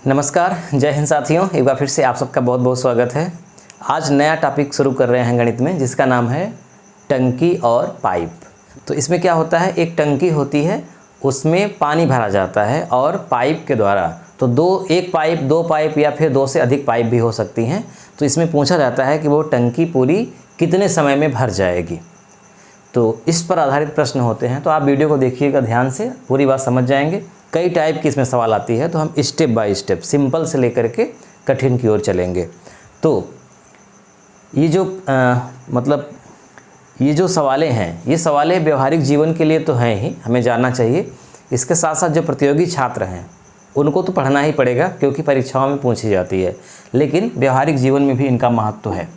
नमस्कार, जय हिंद साथियों। एक बार फिर से आप सबका बहुत बहुत स्वागत है। आज नया टॉपिक शुरू कर रहे हैं गणित में, जिसका नाम है टंकी और पाइप। तो इसमें क्या होता है, एक टंकी होती है, उसमें पानी भरा जाता है और पाइप के द्वारा, तो एक पाइप, दो पाइप या फिर दो से अधिक पाइप भी हो सकती हैं। तो इसमें पूछा जाता है कि वो टंकी पूरी कितने समय में भर जाएगी। तो इस पर आधारित प्रश्न होते हैं। तो आप वीडियो को देखिएगा ध्यान से, पूरी बात समझ जाएंगे। कई टाइप की इसमें सवाल आती है, तो हम स्टेप बाय स्टेप सिंपल से लेकर के कठिन की ओर चलेंगे। तो ये जो सवालें हैं, ये सवालें व्यवहारिक जीवन के लिए तो हैं ही, हमें जानना चाहिए। इसके साथ साथ जो प्रतियोगी छात्र हैं उनको तो पढ़ना ही पड़ेगा, क्योंकि परीक्षाओं में पूछी जाती है, लेकिन व्यवहारिक जीवन में भी इनका महत्व है।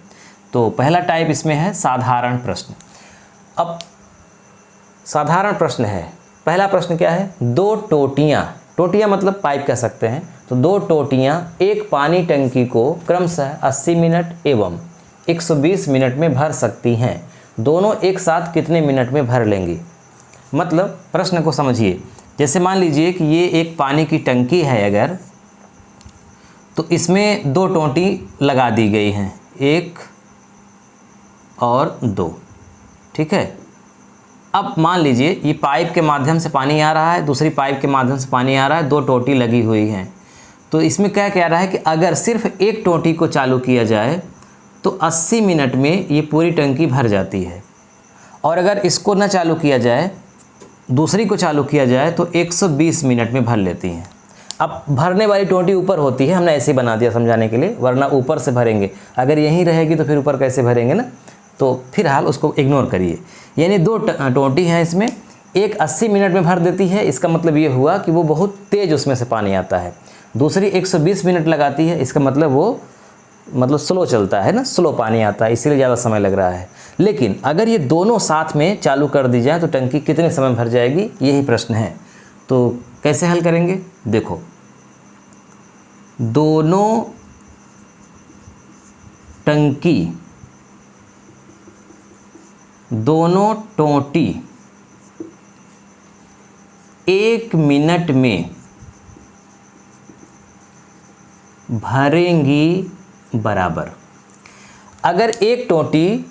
तो पहला टाइप इसमें है साधारण प्रश्न। अब साधारण प्रश्न है, पहला प्रश्न क्या है, दो टोटियाँ मतलब पाइप कह सकते हैं। तो दो टोटियाँ एक पानी टंकी को क्रमशः 80 मिनट एवं 120 मिनट में भर सकती हैं। दोनों एक साथ कितने मिनट में भर लेंगी। मतलब प्रश्न को समझिए। जैसे मान लीजिए कि ये एक पानी की टंकी है अगर, तो इसमें दो टोटी लगा दी गई हैं, एक और दो, ठीक है। अब मान लीजिए ये पाइप के माध्यम से पानी आ रहा है, दूसरी पाइप के माध्यम से पानी आ रहा है, दो टोटी लगी हुई हैं। तो इसमें क्या कह रहा है कि अगर सिर्फ एक टोटी को चालू किया जाए तो 80 मिनट में ये पूरी टंकी भर जाती है, और अगर इसको ना चालू किया जाए, दूसरी को चालू किया जाए, तो 120 मिनट में भर लेती हैं। अब भरने वाली टोटी ऊपर होती है, हमने ऐसे ही बना दिया समझाने के लिए, वरना ऊपर से भरेंगे। अगर यहीं रहेगी तो फिर ऊपर कैसे भरेंगे ना, तो फिलहाल उसको इग्नोर करिए। यानी दो टोटी हैं, इसमें एक 80 मिनट में भर देती है, इसका मतलब ये हुआ कि वो बहुत तेज़ उसमें से पानी आता है। दूसरी 120 मिनट लगाती है, इसका मतलब वो स्लो चलता है ना, स्लो पानी आता है, इसीलिए ज़्यादा समय लग रहा है। लेकिन अगर ये दोनों साथ में चालू कर दी जाए तो टंकी कितने समय में भर जाएगी, यही प्रश्न है। तो कैसे हल करेंगे, देखो, दोनों टोटी 1 मिनट में भरेंगी बराबर। अगर एक टोटी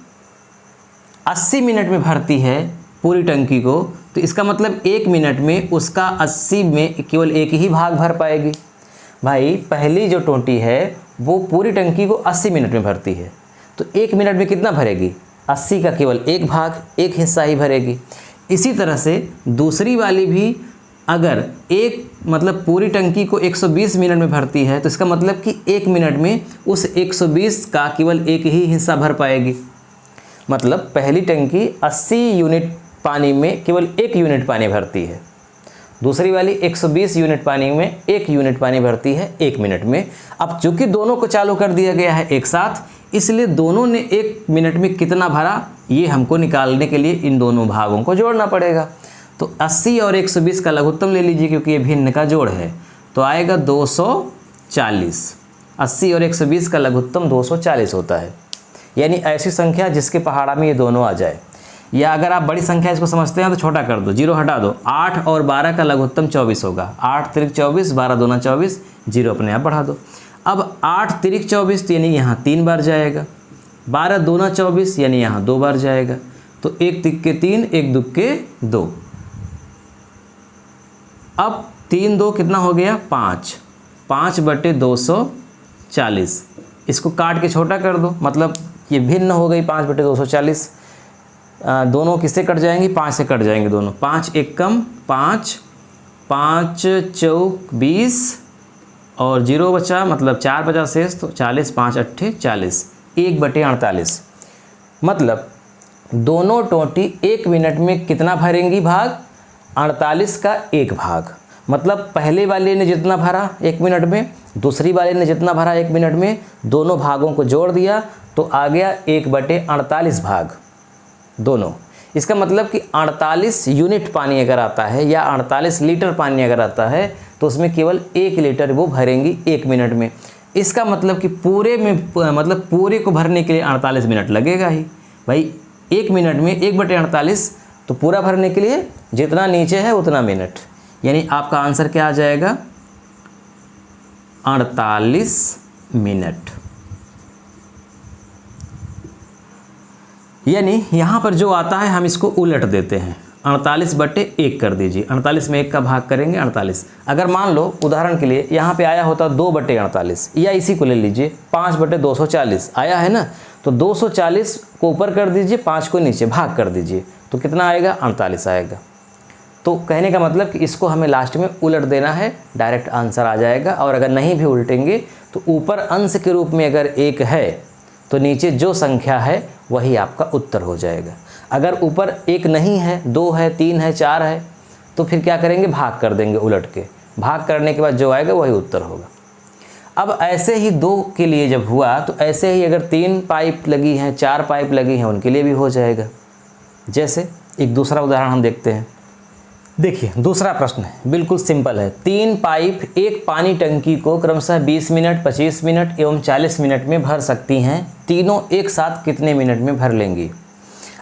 80 मिनट में भरती है पूरी टंकी को, तो इसका मतलब 1 मिनट में उसका 80 में केवल एक ही भाग भर पाएगी। भाई पहली जो टोटी है वो पूरी टंकी को 80 मिनट में भरती है, तो 1 मिनट में कितना भरेगी, 80 का केवल एक भाग, एक हिस्सा ही भरेगी। इसी तरह से दूसरी वाली भी अगर पूरी टंकी को 120 मिनट में भरती है, तो इसका मतलब कि 1 मिनट में उस 120 का केवल एक ही हिस्सा भर पाएगी। मतलब पहली टंकी 80 यूनिट पानी में केवल 1 यूनिट पानी भरती है, दूसरी वाली 120 यूनिट पानी में 1 यूनिट पानी भरती है 1 मिनट में। अब चूंकि दोनों को चालू कर दिया गया है एक साथ, इसलिए दोनों ने 1 मिनट में कितना भरा, ये हमको निकालने के लिए इन दोनों भागों को जोड़ना पड़ेगा। तो 80 और 120 का लघुत्तम ले लीजिए, क्योंकि ये भिन्न का जोड़ है, तो आएगा 240। 80 और 120 का लघुत्तम 240 होता है। यानी ऐसी संख्या जिसके पहाड़ा में ये दोनों आ जाए। या अगर आप बड़ी संख्या इसको समझते हैं तो छोटा कर दो, 0 हटा दो। 8 और 12 का लघुत्तम 24 होगा। 8 तिरिक 24, 12 दूना 24, 0 अपने आप बढ़ा दो। अब 8 तिरिक 24 यानी यहाँ 3 बार जाएगा, 12 दूना 24 यानी यहाँ 2 बार जाएगा। तो 1 तिक्के 3, 1 दुक्के 2। अब 3 2 कितना हो गया, 5। 5/240, इसको काट के छोटा कर दो, मतलब ये भिन्न हो गई 5/240। दोनों किससे कट जाएंगी, 5 से कट जाएंगे दोनों। 5 एक कम 5, 5 चौक 20 और 0 बचा, मतलब 4 बचा शेष, तो 40, 5 अट्ठे 40, 1/48। मतलब दोनों टोटी 1 मिनट में कितना भरेंगी भाग, 48 का एक भाग। मतलब पहले वाले ने जितना भरा 1 मिनट में, दूसरी वाले ने जितना भरा 1 मिनट में, दोनों भागों को जोड़ दिया तो आ गया 1/48 भाग दोनों। इसका मतलब कि 48 यूनिट पानी अगर आता है या 48 लीटर पानी अगर आता है, तो उसमें केवल 1 लीटर वो भरेंगी 1 मिनट में। इसका मतलब कि पूरे को भरने के लिए 48 मिनट लगेगा ही। भाई 1 मिनट में 1/48, तो पूरा भरने के लिए जितना नीचे है उतना मिनट। यानी आपका आंसर क्या आ जाएगा, 48 मिनट। यानी यहाँ पर जो आता है हम इसको उलट देते हैं, 48/1 कर दीजिए। 48 में 1 का भाग करेंगे 48। अगर मान लो उदाहरण के लिए यहाँ पे आया होता 2/48, या इसी को ले लीजिए 5/240 आया है ना, तो 240 को ऊपर कर दीजिए, 5 को नीचे भाग कर दीजिए, तो कितना आएगा? 48 आएगा। तो कहने का मतलब कि इसको हमें लास्ट में उलट देना है, डायरेक्ट आंसर आ जाएगा। और अगर नहीं भी उल्टेंगे तो ऊपर अंश के रूप में अगर 1 है तो नीचे जो संख्या है वही आपका उत्तर हो जाएगा। अगर ऊपर 1 नहीं है, 2 है, 3 है, 4 है, तो फिर क्या करेंगे? भाग कर देंगे उलट के। भाग करने के बाद जो आएगा वही उत्तर होगा। अब ऐसे ही 2 के लिए जब हुआ तो ऐसे ही अगर 3 पाइप लगी हैं, 4 पाइप लगी हैं, उनके लिए भी हो जाएगा। जैसे एक दूसरा उदाहरण हम देखते हैं। देखिए दूसरा प्रश्न है, बिल्कुल सिंपल है। 3 पाइप एक पानी टंकी को क्रमशः 20 मिनट, 25 मिनट एवं 40 मिनट में भर सकती हैं। तीनों एक साथ कितने मिनट में भर लेंगी?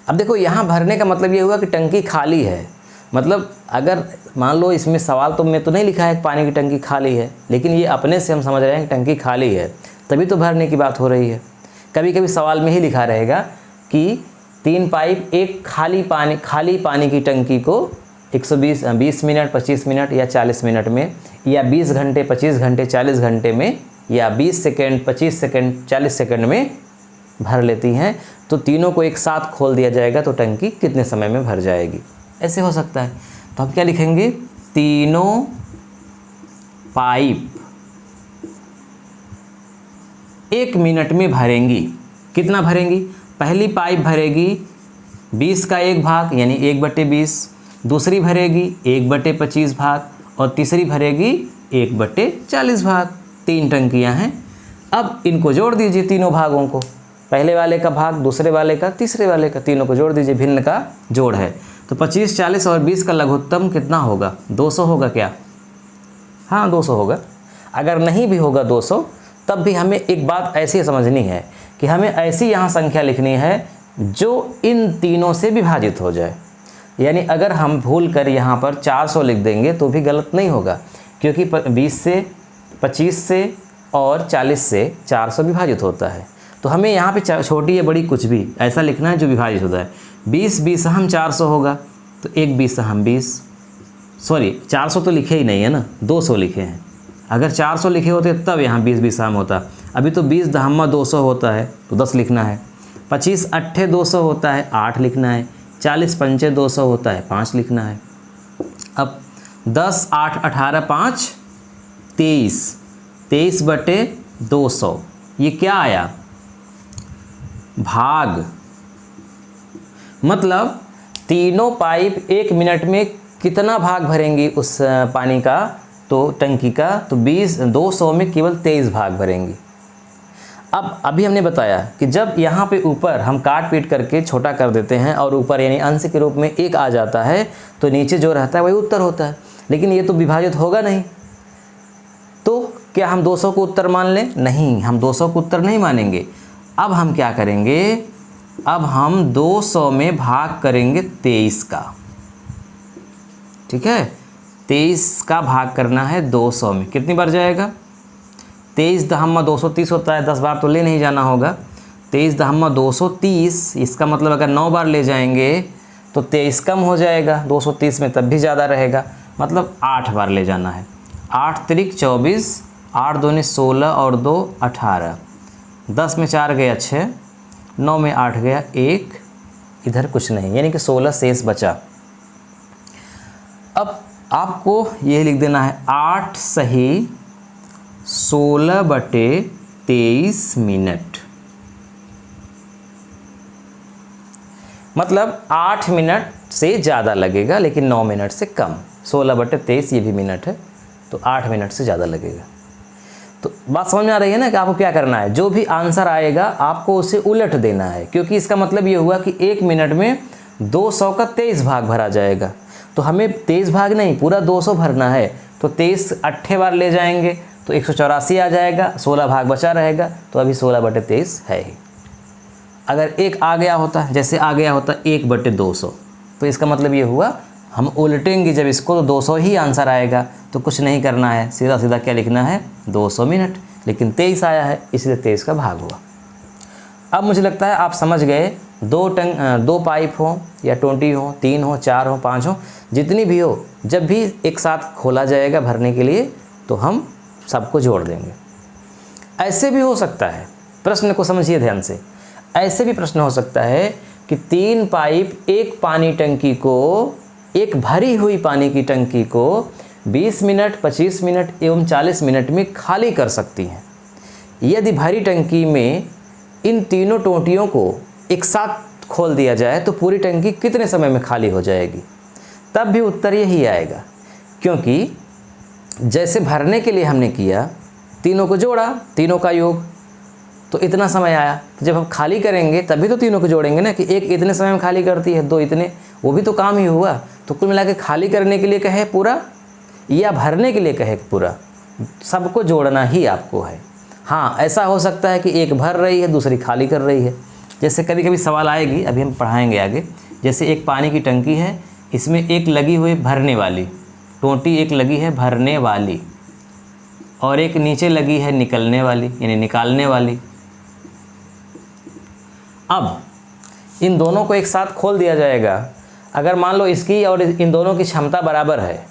अब देखो यहाँ भरने का मतलब ये हुआ कि टंकी खाली है। मतलब अगर मान लो इसमें सवाल तो में तो नहीं लिखा है कि पानी की टंकी खाली है, लेकिन ये अपने से हम समझ रहे हैं कि टंकी खाली है, तभी तो भरने की बात हो रही है। कभी कभी सवाल में ही लिखा रहेगा कि 3 पाइप एक खाली पानी की टंकी को 20 मिनट, 25 मिनट या 40 मिनट में, या 20 घंटे, 25 घंटे, 40 घंटे में, या 20 सेकेंड, 25 सेकेंड, 40 सेकेंड में भर लेती हैं। तो तीनों को एक साथ खोल दिया जाएगा तो टंकी कितने समय में भर जाएगी? ऐसे हो सकता है। तो हम क्या लिखेंगे? तीनों पाइप 1 मिनट में भरेंगी। कितना भरेंगी? पहली पाइप भरेगी 20 का 1 भाग यानी 1/20, दूसरी भरेगी 1/25 भाग, और तीसरी भरेगी 1/40 भाग। 3 टंकियां हैं। अब इनको जोड़ दीजिए, तीनों भागों को, पहले वाले का भाग, दूसरे वाले का, तीसरे वाले का, तीनों को जोड़ दीजिए। भिन्न का जोड़ है तो 25, 40 और 20 का लघुत्तम कितना होगा? 200 होगा क्या? हाँ 200 होगा। अगर नहीं भी होगा 200, तब भी हमें एक बात ऐसी समझनी है कि हमें ऐसी यहाँ संख्या लिखनी है जो इन तीनों से विभाजित हो जाए। यानी अगर हम भूल कर यहाँ पर 400 लिख देंगे तो भी गलत नहीं होगा, क्योंकि 20 से, 25 से और 40 से 400 विभाजित होता है। तो हमें यहाँ पे छोटी या बड़ी कुछ भी ऐसा लिखना है जो विभाजित होता है। 20 20 400 होगा तो 1 20 20, सॉरी 400 तो लिखे ही नहीं है ना, 200 लिखे हैं। अगर 400 लिखे होते तब यहाँ 20 20 होता। अभी तो 20 10 200 होता है तो 10 लिखना है। 25 8 200 होता है, 8 लिखना है। 40 5 200 होता है, 5 लिखना है। अब 10 8 18 5 23, 23/200 ये क्या आया? भाग। मतलब तीनों पाइप 1 मिनट में कितना भाग भरेंगी उस पानी का, तो टंकी का? तो 200 में केवल 23 भाग भरेंगी। अब अभी हमने बताया कि जब यहाँ पे ऊपर हम काट पीट करके छोटा कर देते हैं और ऊपर यानी अंश के रूप में 1 आ जाता है तो नीचे जो रहता है वही उत्तर होता है। लेकिन ये तो विभाजित होगा नहीं, तो क्या हम 200 को उत्तर मान लें? नहीं, हम 200 को उत्तर नहीं मानेंगे। अब हम क्या करेंगे? अब हम 200 में भाग करेंगे 23 का। ठीक है, 23 का भाग करना है 200 में। कितनी बार जाएगा? 23 10 230 होता है, 10 बार तो ले नहीं जाना होगा। 23 10 230, इसका मतलब अगर 9 बार ले जाएंगे तो 23 कम हो जाएगा 230 में, तब भी ज़्यादा रहेगा, मतलब 8 बार ले जाना है। 8 त्रिक 24, 8 दूनी 16 और 2 18, 10 में 4 गया 6, 9 में 8 गया 1, इधर कुछ नहीं, यानी कि 16 शेष बचा। अब आपको ये लिख देना है 8 सही 16/23 मिनट। मतलब 8 मिनट से ज़्यादा लगेगा लेकिन 9 मिनट से कम। 16/23 ये भी मिनट है तो 8 मिनट से ज़्यादा लगेगा। तो बात समझ में आ रही है ना कि आपको क्या करना है? जो भी आंसर आएगा आपको उसे उलट देना है, क्योंकि इसका मतलब ये हुआ कि 1 मिनट में 200 का 23 भाग भरा जाएगा। तो हमें 23 भाग नहीं, पूरा 200 भरना है। तो 23 8 बार ले जाएंगे तो 184 आ जाएगा, 16 भाग बचा रहेगा, तो अभी 16/23 है ही। अगर 1 आ गया होता, जैसे आ गया होता 1/200, तो इसका मतलब ये हुआ हम उलटेंगे जब इसको तो 200 ही आंसर आएगा। तो कुछ नहीं करना है, सीधा सीधा क्या लिखना है 200 मिनट, लेकिन 23 आया है इसलिए 23 का भाग हुआ। अब मुझे लगता है आप समझ गए, दो पाइप हो या 20 हो, 3 हो, 4 हो, 5 हो, जितनी भी हो, जब भी एक साथ खोला जाएगा भरने के लिए तो हम सबको जोड़ देंगे। ऐसे भी हो सकता है, प्रश्न को समझिए ध्यान से, ऐसे भी प्रश्न हो सकता है कि 3 पाइप एक पानी टंकी को, एक भरी हुई पानी की टंकी को 20 मिनट, 25 मिनट एवं 40 मिनट में खाली कर सकती हैं। यदि भरी टंकी में इन तीनों टोंटियों को एक साथ खोल दिया जाए तो पूरी टंकी कितने समय में खाली हो जाएगी? तब भी उत्तर यही आएगा, क्योंकि जैसे भरने के लिए हमने किया, तीनों को जोड़ा, तीनों का योग, तो इतना समय आया। तो जब हम खाली करेंगे तभी तो तीनों को जोड़ेंगे ना, कि एक इतने समय में खाली करती है, 2 इतने, वो भी तो काम ही हुआ। तो कुल मिला के खाली करने के लिए कहे पूरा या भरने के लिए कहे पूरा, सबको जोड़ना ही आपको है। हाँ, ऐसा हो सकता है कि एक भर रही है, दूसरी खाली कर रही है। जैसे कभी कभी सवाल आएगी, अभी हम पढ़ाएंगे आगे। जैसे एक पानी की टंकी है, इसमें एक लगी हुई भरने वाली टोंटी, एक लगी है भरने वाली, और एक नीचे लगी है निकलने वाली यानी निकालने वाली। अब इन दोनों को एक साथ खोल दिया जाएगा। अगर मान लो इसकी और इन दोनों की क्षमता बराबर है,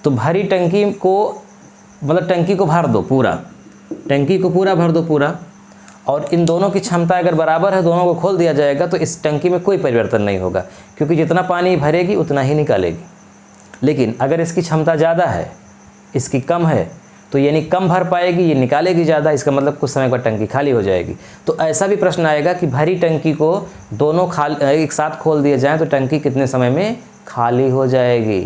तो भरी टंकी को, मतलब टंकी को भर दो पूरा, टंकी को पूरा भर दो पूरा, और इन दोनों की क्षमता अगर बराबर है, दोनों को खोल दिया जाएगा तो इस टंकी में कोई परिवर्तन नहीं होगा, क्योंकि जितना पानी भरेगी उतना ही निकालेगी। लेकिन अगर इसकी क्षमता ज़्यादा है, इसकी कम है, तो यानी कम भर पाएगी, ये निकालेगी ज़्यादा, इसका मतलब कुछ समय बाद टंकी खाली हो जाएगी। तो ऐसा भी प्रश्न आएगा कि भरी टंकी को दोनों एक साथ खोल दिए जाएँ तो टंकी कितने समय में खाली हो जाएगी।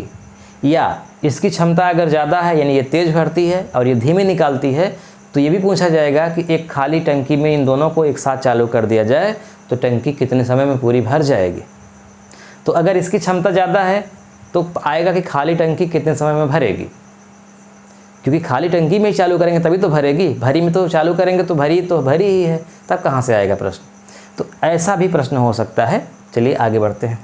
या इसकी क्षमता अगर ज़्यादा है, यानी ये तेज़ भरती है और ये धीमे निकालती है, तो ये भी पूछा जाएगा कि एक खाली टंकी में इन दोनों को एक साथ चालू कर दिया जाए तो टंकी कितने समय में पूरी भर जाएगी। तो अगर इसकी क्षमता ज़्यादा है तो आएगा कि खाली टंकी कितने समय में भरेगी, क्योंकि खाली टंकी में ही चालू करेंगे तभी तो भरेगी, भरी में तो चालू करेंगे तो भरी ही है, तब कहाँ से आएगा प्रश्न। तो ऐसा भी प्रश्न हो सकता है। चलिए आगे बढ़ते हैं।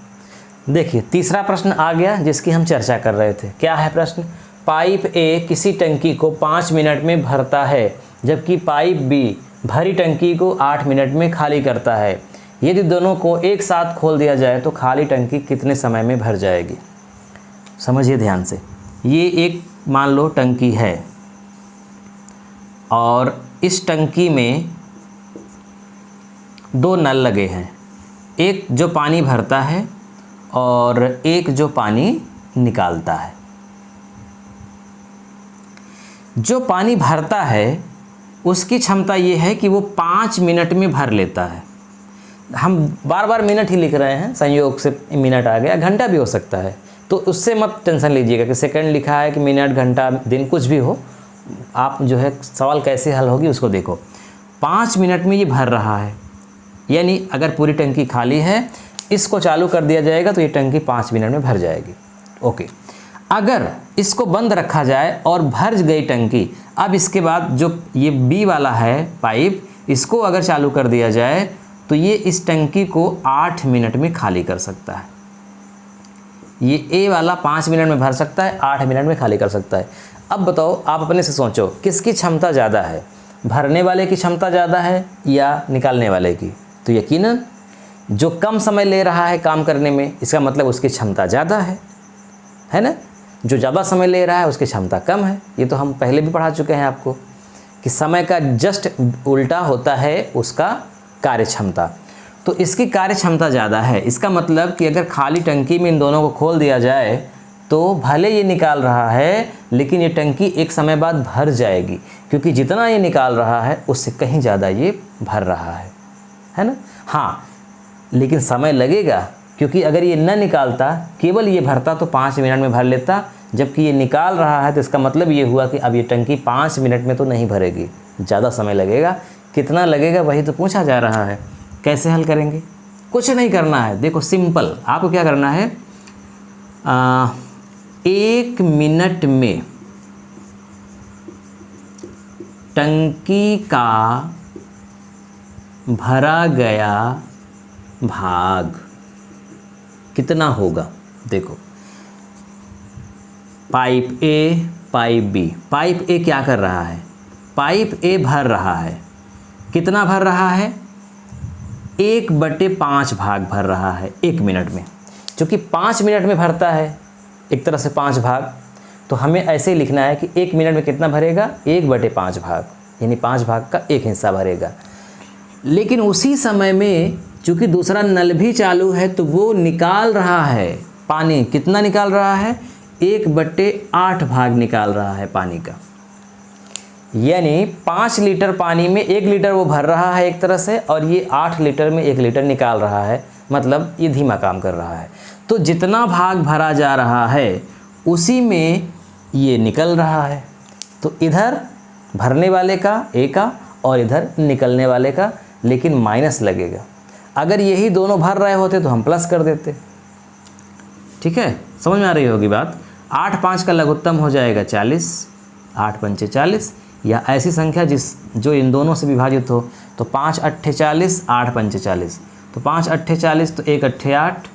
देखिए तीसरा प्रश्न आ गया जिसकी हम चर्चा कर रहे थे। क्या है प्रश्न? पाइप ए किसी टंकी को 5 मिनट में भरता है, जबकि पाइप बी भरी टंकी को 8 मिनट में खाली करता है। यदि दोनों को एक साथ खोल दिया जाए तो खाली टंकी कितने समय में भर जाएगी? समझिए ध्यान से। ये एक मान लो टंकी है और इस टंकी में 2 नल लगे हैं, एक जो पानी भरता है और एक जो पानी निकालता है। जो पानी भरता है उसकी क्षमता ये है कि वो 5 मिनट में भर लेता है। हम बार बार मिनट ही लिख रहे हैं, संयोग से मिनट आ गया, घंटा भी हो सकता है, तो उससे मत टेंशन लीजिएगा कि सेकंड लिखा है कि मिनट, घंटा, दिन, कुछ भी हो। आप जो है सवाल कैसे हल होगी उसको देखो। 5 मिनट में ये भर रहा है, यानी अगर पूरी टंकी खाली है, इसको चालू कर दिया जाएगा तो ये टंकी 5 मिनट में भर जाएगी। ओके, अगर इसको बंद रखा जाए और भर गई टंकी, अब इसके बाद जो ये बी वाला है पाइप, इसको अगर चालू कर दिया जाए तो ये इस टंकी को 8 मिनट में खाली कर सकता है। ये ए वाला 5 मिनट में भर सकता है, 8 मिनट में खाली कर सकता है। अब बताओ, आप अपने से सोचो किसकी क्षमता ज़्यादा है, भरने वाले की क्षमता ज़्यादा है या निकालने वाले की? तो यकीनन जो कम समय ले रहा है काम करने में, इसका मतलब उसकी क्षमता ज़्यादा है ना। जो ज़्यादा समय ले रहा है उसकी क्षमता कम है। ये तो हम पहले भी पढ़ा चुके हैं आपको कि समय का जस्ट उल्टा होता है उसका कार्य क्षमता। तो इसकी कार्य क्षमता ज़्यादा है, इसका मतलब कि अगर खाली टंकी में इन दोनों को खोल दिया जाए तो भले ये निकाल रहा है, लेकिन ये टंकी एक समय बाद भर जाएगी, क्योंकि जितना ये निकाल रहा है उससे कहीं ज़्यादा ये भर रहा है ना। हाँ, लेकिन समय लगेगा, क्योंकि अगर ये न निकालता, केवल ये भरता तो 5 मिनट में भर लेता, जबकि ये निकाल रहा है तो इसका मतलब ये हुआ कि अब ये टंकी 5 मिनट में तो नहीं भरेगी, ज़्यादा समय लगेगा। कितना लगेगा वही तो पूछा जा रहा है। कैसे हल करेंगे? कुछ नहीं करना है, देखो सिंपल। आपको क्या करना है, 1 मिनट में टंकी का भरा गया भाग कितना होगा? देखो pipe A, pipe B. Pipe A क्या कर रहा है? पाइप ए भर रहा है। कितना भर रहा है? 1/5 भाग भर रहा है 1 मिनट में। क्योंकि 5 मिनट में भरता है एक तरह से 5 भाग, तो हमें ऐसे ही लिखना है कि 1 मिनट में कितना भरेगा? 1/5 भाग, यानी 5 भाग का 1 हिस्सा भरेगा। लेकिन उसी समय में चूँकि दूसरा नल भी चालू है तो वो निकाल रहा है पानी। कितना निकाल रहा है? 1/8 भाग निकाल रहा है पानी का। यानी 5 लीटर पानी में 1 लीटर वो भर रहा है एक तरह से, और ये 8 लीटर में 1 लीटर निकाल रहा है। मतलब ये धीमा काम कर रहा है। तो जितना भाग भरा जा रहा है उसी में ये निकल रहा है। तो इधर भरने वाले का ए का और इधर निकलने वाले का, लेकिन माइनस लगेगा। अगर यही दोनों भर रहे होते तो हम प्लस कर देते। ठीक है, समझ में आ रही होगी बात। 8 5 का लघुत्तम हो जाएगा 40, 8 पंचे 40, या ऐसी संख्या जो इन दोनों से विभाजित हो। तो 5 8 40, 8 पंचे 40, तो 5 8 40, तो 1 8 8,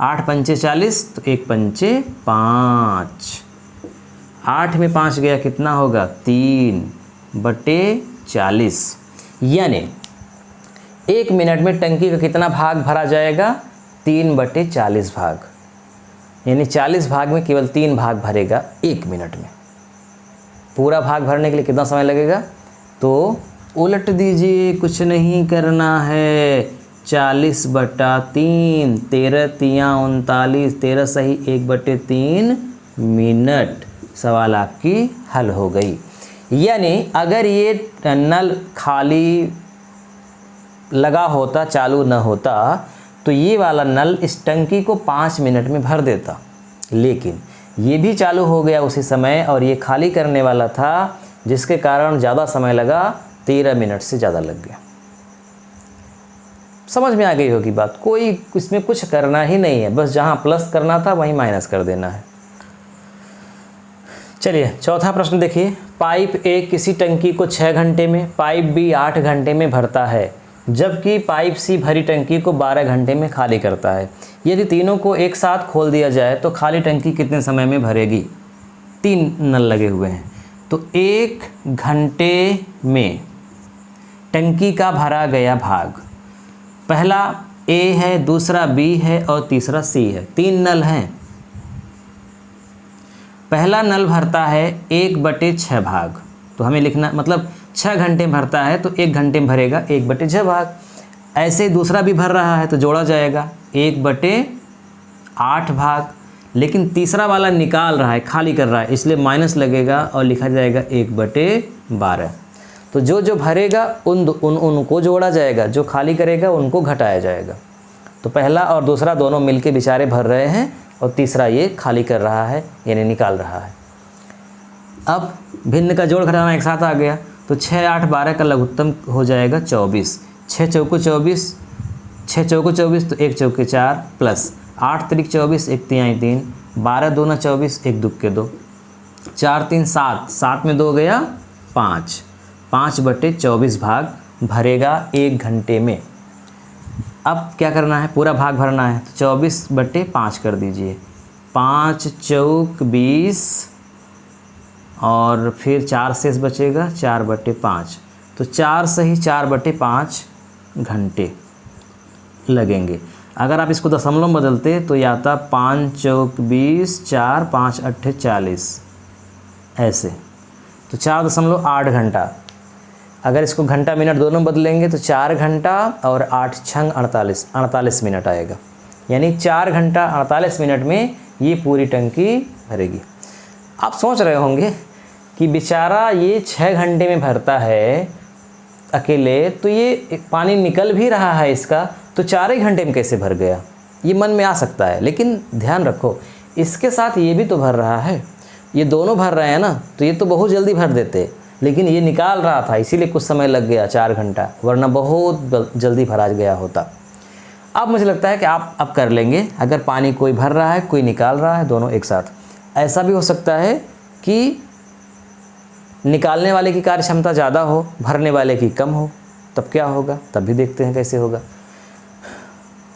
8 पंचे 40, तो 1 पंचे 5। 8 में 5 गया, कितना होगा? 3/40। यानी 1 मिनट में टंकी का कितना भाग भरा जाएगा? 3/40 भाग। यानी 40 भाग में केवल 3 भाग भरेगा 1 मिनट में। पूरा भाग भरने के लिए कितना समय लगेगा? तो उलट दीजिए, कुछ नहीं करना है। 40/3, 13 तियाँ 39, 13 सही 1/3 मिनट। सवाल आपकी हल हो गई। यानी अगर ये नल खाली लगा होता, चालू न होता, तो ये वाला नल इस टंकी को 5 मिनट में भर देता। लेकिन ये भी चालू हो गया उसी समय और ये खाली करने वाला था, जिसके कारण ज़्यादा समय लगा, 13 मिनट से ज़्यादा लग गया। समझ में आ गई होगी बात। कोई इसमें कुछ करना ही नहीं है, बस जहाँ प्लस करना था वहीं माइनस कर देना है। चलिए चौथा प्रश्न देखिए। पाइप ए किसी टंकी को 6 घंटे में, पाइप बी 8 घंटे में भरता है, जबकि पाइप सी भरी टंकी को 12 घंटे में खाली करता है। यदि तीनों को एक साथ खोल दिया जाए तो खाली टंकी कितने समय में भरेगी? 3 नल लगे हुए हैं, तो 1 घंटे में टंकी का भरा गया भाग, पहला ए है, दूसरा बी है और तीसरा सी है। 3 नल हैं। पहला नल भरता है 1/6 भाग, तो हमें लिखना, मतलब 6 घंटे में भरता है तो 1 घंटे में भरेगा 1/6 भाग। ऐसे दूसरा भी भर रहा है तो जोड़ा जाएगा 1/8 भाग। लेकिन तीसरा वाला निकाल रहा है, खाली कर रहा है, इसलिए माइनस लगेगा और लिखा जाएगा 1/12। तो जो भरेगा उनको जोड़ा जाएगा, जो खाली करेगा उनको घटाया जाएगा। तो पहला और दूसरा दोनों मिलके बेचारे भर रहे हैं और तीसरा ये खाली कर रहा है, यानी निकाल रहा है। अब भिन्न का जोड़ घटाना एक साथ आ गया, तो 6 8 12 का लघुत्तम हो जाएगा 24। 6 चौको 24, 6 चौको 24, तो 1 चौके 4 प्लस 8 त्रिक 24, 1 तिहाई 3, 12 दूना 24, 1 दुक्के 2, 4 3 7, 7 में 2 गया 5, 5/24 भाग भरेगा 1 घंटे में। अब क्या करना है? पूरा भाग भरना है, तो 24/5 कर दीजिए। 5 चौक 20 और फिर 4 शेष बचेगा, 4/5, तो 4 सही 4/5 घंटे लगेंगे। अगर आप इसको दशमलव में बदलते तो ये आता 5 चौक 20, 4 5 8 40, ऐसे, तो 4.8 घंटा। अगर इसको घंटा मिनट दोनों बदलेंगे तो 4 घंटा और 8 छंग 48 मिनट आएगा। यानी 4 घंटा 48 मिनट में ये पूरी टंकी भरेगी। आप सोच रहे होंगे कि बेचारा ये 6 घंटे में भरता है अकेले, तो ये पानी निकल भी रहा है इसका, तो 4 ही घंटे में कैसे भर गया? ये मन में आ सकता है। लेकिन ध्यान रखो, इसके साथ ये भी तो भर रहा है, ये दोनों भर रहे हैं ना, तो ये तो बहुत जल्दी भर देते, लेकिन ये निकाल रहा था इसीलिए कुछ समय लग गया 4 घंटा, वरना बहुत जल्दी भरा गया होता। अब मुझे लगता है कि आप अब कर लेंगे। अगर पानी कोई भर रहा है, कोई निकाल रहा है, दोनों एक साथ। ऐसा भी हो सकता है कि निकालने वाले की कार्य क्षमता ज़्यादा हो, भरने वाले की कम हो, तब क्या होगा? तब भी देखते हैं कैसे होगा।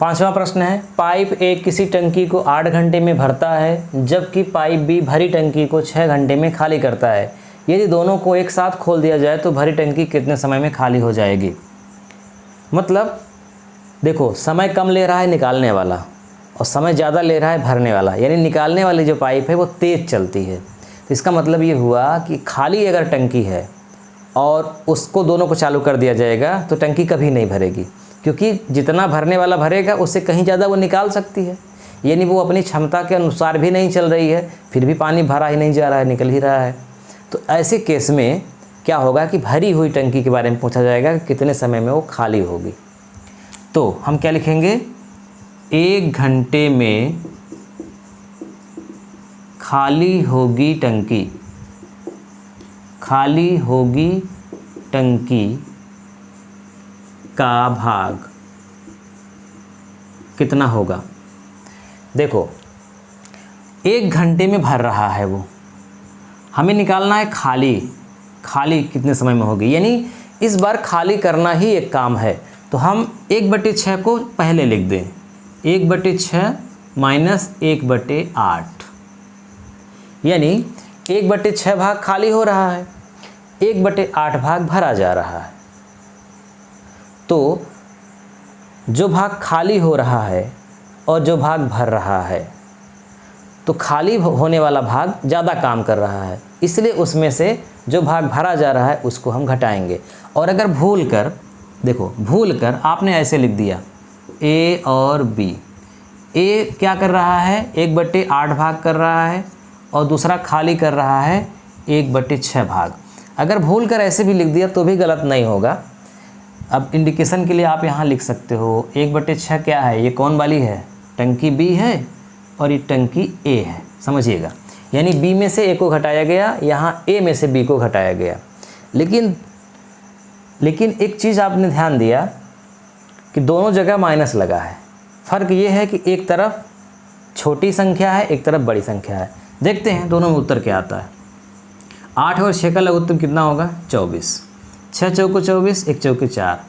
5वां प्रश्न है, पाइप ए किसी टंकी को 8 घंटे में भरता है जबकि पाइप बी भरी टंकी को 6 घंटे में खाली करता है। यदि दोनों को एक साथ खोल दिया जाए तो भरी टंकी कितने समय में खाली हो जाएगी। मतलब देखो, समय कम ले रहा है निकालने वाला और समय ज़्यादा ले रहा है भरने वाला, यानी निकालने वाली जो पाइप है वो तेज़ चलती है। तो इसका मतलब ये हुआ कि खाली अगर टंकी है और उसको दोनों को चालू कर दिया जाएगा तो टंकी कभी नहीं भरेगी, क्योंकि जितना भरने वाला भरेगा उससे कहीं ज़्यादा वो निकाल सकती है। यानी वो अपनी क्षमता के अनुसार भी नहीं चल रही है, फिर भी पानी भरा ही नहीं जा रहा है, निकल ही रहा है। तो ऐसे केस में क्या होगा कि भरी हुई टंकी के बारे में पूछा जाएगा कि कितने समय में वो खाली होगी। तो हम क्या लिखेंगे, 1 घंटे में खाली होगी टंकी, खाली होगी टंकी का भाग कितना होगा। देखो, 1 घंटे में भर रहा है वो, हमें निकालना है खाली कितने समय में होगी, यानी इस बार खाली करना ही एक काम है। तो हम 1/6 को पहले लिख दें, 1/6 माइनस 1/8, यानी 1/6 भाग खाली हो रहा है, 1/8 भाग भरा जा रहा है। तो जो भाग खाली हो रहा है और जो भाग भर रहा है, तो खाली होने वाला भाग ज़्यादा काम कर रहा है, इसलिए उसमें से जो भाग भरा जा रहा है उसको हम घटाएंगे। और अगर भूल कर आपने ऐसे लिख दिया ए और बी, ए क्या कर रहा है 1/8 भाग कर रहा है और दूसरा खाली कर रहा है 1/6 भाग। अगर भूल कर ऐसे भी लिख दिया तो भी गलत नहीं होगा। अब इंडिकेशन के लिए आप यहाँ लिख सकते हो 1/6 क्या है, ये कौन वाली है, टंकी बी है और ये टंकी ए है, समझिएगा। यानी बी में से ए को घटाया गया, यहाँ ए में से बी को घटाया गया। लेकिन एक चीज़ आपने ध्यान दिया कि दोनों जगह माइनस लगा है। फ़र्क ये है कि एक तरफ छोटी संख्या है, एक तरफ बड़ी संख्या है। देखते हैं दोनों में उत्तर क्या आता है। 8 और 6 का लघुत्तम कितना होगा, 24। 6 चौको 24, 1 चौके 4,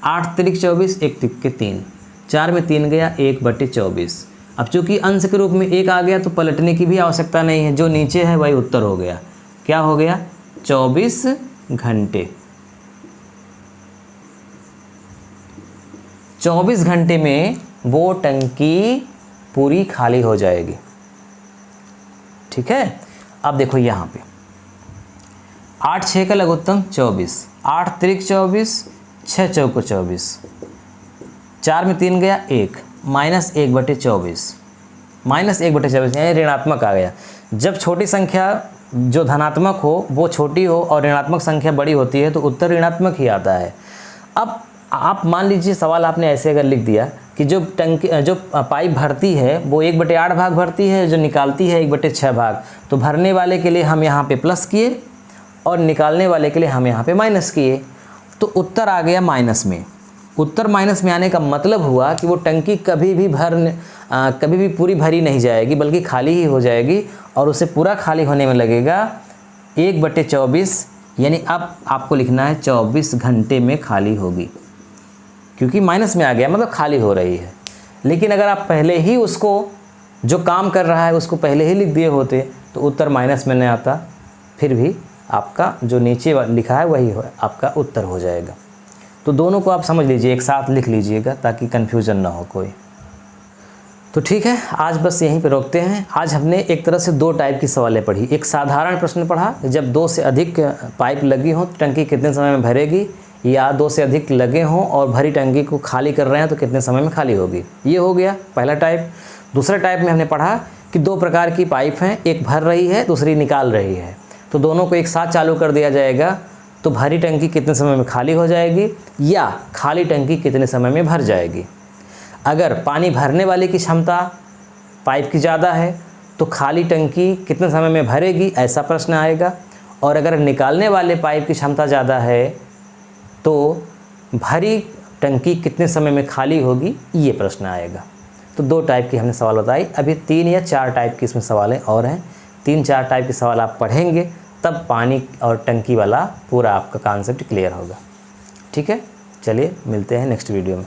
8 तिरिक 24, 1 तिक्के 3, 4 में 3 गया, 1/24। अब चूँकि अंश के रूप में 1 आ गया तो पलटने की भी आवश्यकता नहीं है, जो नीचे है वही उत्तर हो गया। क्या हो गया, 24 घंटे। 24 घंटे में वो टंकी पूरी खाली हो जाएगी। ठीक है, अब देखो यहाँ पे 8 6 का लघुत्तम 24, 8 तिरिक 24, 6 चौको 24, 4 में 3 गया 1, माइनस 1/24, माइनस 1/24 यानी ऋणात्मक आ गया। जब छोटी संख्या जो धनात्मक हो वो छोटी हो और ऋणात्मक संख्या बड़ी होती है तो उत्तर ऋणात्मक ही आता है। अब आप मान लीजिए सवाल आपने ऐसे अगर लिख दिया कि जो पाइप भरती है वो 1/8 भाग भरती है, जो निकालती है 1/6 भाग, तो भरने वाले के लिए हम यहाँ पे प्लस किए और निकालने वाले के लिए हम यहाँ पे माइनस किए, तो उत्तर आ गया माइनस में। उत्तर माइनस में आने का मतलब हुआ कि वो टंकी कभी भी पूरी भरी नहीं जाएगी, बल्कि खाली ही हो जाएगी और उसे पूरा खाली होने में लगेगा 1/24, यानी अब आपको लिखना है 24 घंटे में खाली होगी, क्योंकि माइनस में आ गया मतलब खाली हो रही है। लेकिन अगर आप पहले ही उसको जो काम कर रहा है उसको पहले ही लिख दिए होते तो उत्तर माइनस में नहीं आता, फिर भी आपका जो नीचे लिखा है वही आपका उत्तर हो जाएगा। तो दोनों को आप समझ लीजिए, एक साथ लिख लीजिएगा ताकि कन्फ्यूज़न ना हो कोई। तो ठीक है, आज बस यहीं पे रोकते हैं। आज हमने एक तरह से 2 टाइप की सवालें पढ़ी। एक साधारण प्रश्न पढ़ा, जब 2 से अधिक पाइप लगी हो तो टंकी कितने समय में भरेगी, या 2 से अधिक लगे हों और भरी टंकी को खाली कर रहे हैं तो कितने समय में खाली होगी। ये हो गया पहला टाइप। दूसरे टाइप में हमने पढ़ा कि 2 प्रकार की पाइप हैं, एक भर रही है दूसरी निकाल रही है, तो दोनों को एक साथ चालू कर दिया जाएगा तो भरी टंकी कितने समय में खाली हो जाएगी या खाली टंकी कितने समय में भर जाएगी। अगर पानी भरने वाले की क्षमता पाइप की ज़्यादा है तो खाली टंकी कितने समय में भरेगी, ऐसा प्रश्न आएगा। और अगर निकालने वाले पाइप की क्षमता ज़्यादा है तो भरी टंकी कितने समय में खाली होगी, ये प्रश्न आएगा। तो 2 टाइप की हमने सवाल बताई। अभी 3 या 4 टाइप की इसमें सवालें और हैं। 3-4 टाइप के सवाल आप पढ़ेंगे तब पानी और टंकी वाला पूरा आपका कॉन्सेप्ट क्लियर होगा। ठीक है, चलिए मिलते हैं नेक्स्ट वीडियो में।